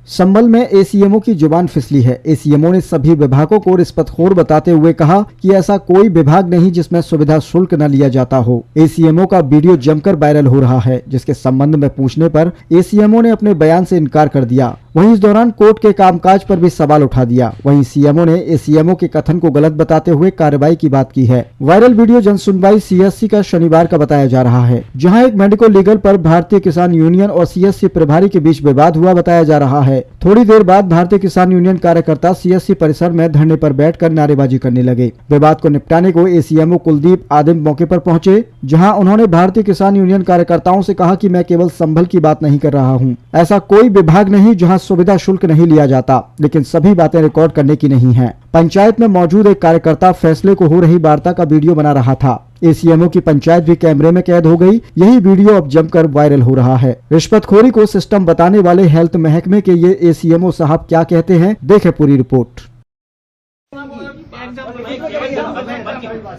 संभल में एसीएमओ की जुबान फिसली है। एसीएमओ ने सभी विभागों को रिश्वतखोर बताते हुए कहा कि ऐसा कोई विभाग नहीं जिसमें सुविधा शुल्क न लिया जाता हो। एसीएमओ का वीडियो जमकर वायरल हो रहा है, जिसके संबंध में पूछने पर एसीएमओ ने अपने बयान से इनकार कर दिया। वहीं इस दौरान कोर्ट के कामकाज पर भी सवाल उठा दिया। वहीं सीएमओ ने एसीएमओ के कथन को गलत बताते हुए कार्रवाई की बात की है। वायरल वीडियो जनसुनवाई सीएससी का शनिवार का बताया जा रहा है, जहां एक मेडिको लीगल पर भारतीय किसान यूनियन और सीएससी प्रभारी के बीच विवाद हुआ बताया जा रहा है। थोड़ी देर बाद भारतीय किसान यूनियन कार्यकर्ता सीएससी परिसर में धरने पर बैठकर नारेबाजी करने लगे। विवाद को निपटाने को एसीएमओ कुलदीप आदिम मौके पर पहुंचे, जहां उन्होंने भारतीय किसान यूनियन कार्यकर्ताओं से कहा कि मैं केवल संभल की बात नहीं कर रहा हूं। ऐसा कोई विभाग नहीं जहां सुविधा शुल्क नहीं लिया जाता, लेकिन सभी बातें रिकॉर्ड करने की नहीं है। पंचायत में मौजूद एक कार्यकर्ता फैसले को हो रही वार्ता का वीडियो बना रहा था। एसीएमओ की पंचायत भी कैमरे में कैद हो गई। यही वीडियो अब जमकर वायरल हो रहा है। रिश्वतखोरी को सिस्टम बताने वाले हेल्थ महकमे के ये एसीएमओ साहब क्या कहते हैं, देखें पूरी रिपोर्ट।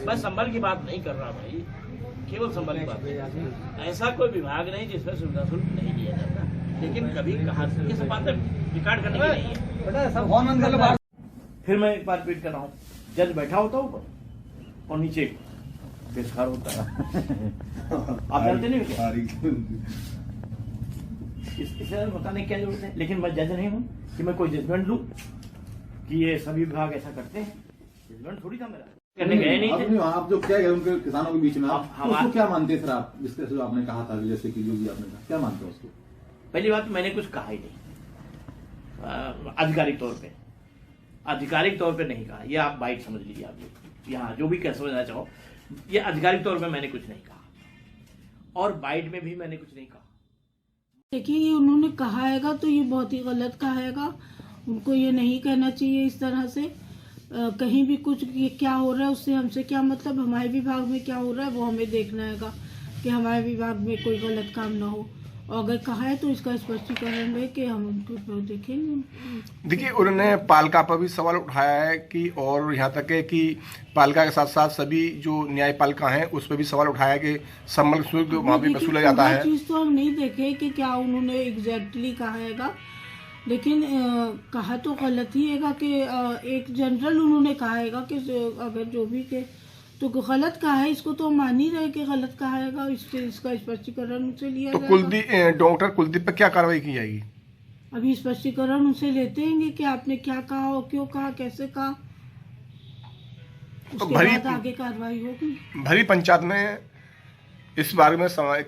बस संभल की बात नहीं कर रहा भाई, केवल संभल की बात नहीं। ऐसा कोई विभाग नहीं जिसमें सुविधा शुल्क नहीं लिया जाता, लेकिन कभी कहा ये सब बातें रिकॉर्ड करने की नहीं है। फिर मैं एक बार रिपीट कर रहा हूँ, जज बैठा होता ऊपर और नीचे पेशकार होता है। आप जानते नहीं क्या? इससे बताने की क्या जरूरत है? लेकिन मैं जज नहीं हूँ कि मैं कोई जजमेंट लूँ कि ये सभी विभाग ऐसा करते हैं। जजमेंट थोड़ी था मेरा, करने गए नहीं थे। आप जो क्या उनके किसानों के बीच में आप उसको क्या मानते हैं सर? आप जिस तरह से आपने कहा था, जैसे कि जो भी आपने कहा, क्या मानते हैं उसको? पहली बात, मैंने कुछ कहा ही नहीं आधिकारिक तौर पे नहीं कहा। ये आप बाइट समझ लीजिए। आप यहाँ जो भी कह समझना चाहो, ये आधिकारिक तौर पे मैंने कुछ नहीं कहा और बाइट में भी मैंने कुछ नहीं कहा। देखिए, ये उन्होंने कहा हैगा तो ये बहुत ही गलत कहा हैगा। उनको ये नहीं कहना चाहिए इस तरह से। कहीं भी कुछ क्या हो रहा है उससे हमसे क्या मतलब। हमारे विभाग में क्या हो रहा है वो हमें देखना हैगा कि हमारे विभाग में कोई गलत काम ना हो। और अगर कहा है तो इसका स्पष्टीकरण है कि हम उनको देखेंगे। देखिए, उन्होंने पालिका पर भी सवाल उठाया है कि, और यहाँ तक है कि पालिका के साथ साथ सभी जो न्यायपालिका हैं उस पर भी सवाल उठाया है कि संबल शुल्क वहाँ भी वसूला जाता है। चीज़ तो हम नहीं देखे कि क्या उन्होंने एग्जैक्टली कहा हैगा, लेकिन कहा तो गलत ही हैगा कि एक जनरल उन्होंने कहा हैगा कि अगर जो भी के तो गलत कहा है। इसको तो मान ही रहे कि गलत कहा हैगा। इसका स्पष्टीकरण उनसे लिया तो डॉक्टर कुलदीप पर क्या कार्रवाई की जाएगी? अभी स्पष्टीकरण उनसे लेते हैं कि आपने क्या कहा और क्यों कहा, कैसे कहा, उसके बाद आगे कार्रवाई होगी। भरी पंचायत में इस बारे में सवाल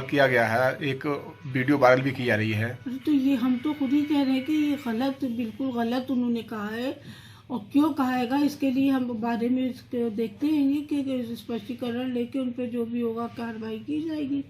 किया गया है, एक वीडियो वायरल भी की जा रही है। तो ये हम तो खुद ही कह रहे हैं कि ये गलत, बिल्कुल गलत उन्होंने कहा है। और क्यों कहाएगा इसके लिए हम बारे में देखते हैं कि स्पष्टीकरण लेके उन पर जो भी होगा कार्रवाई की जाएगी।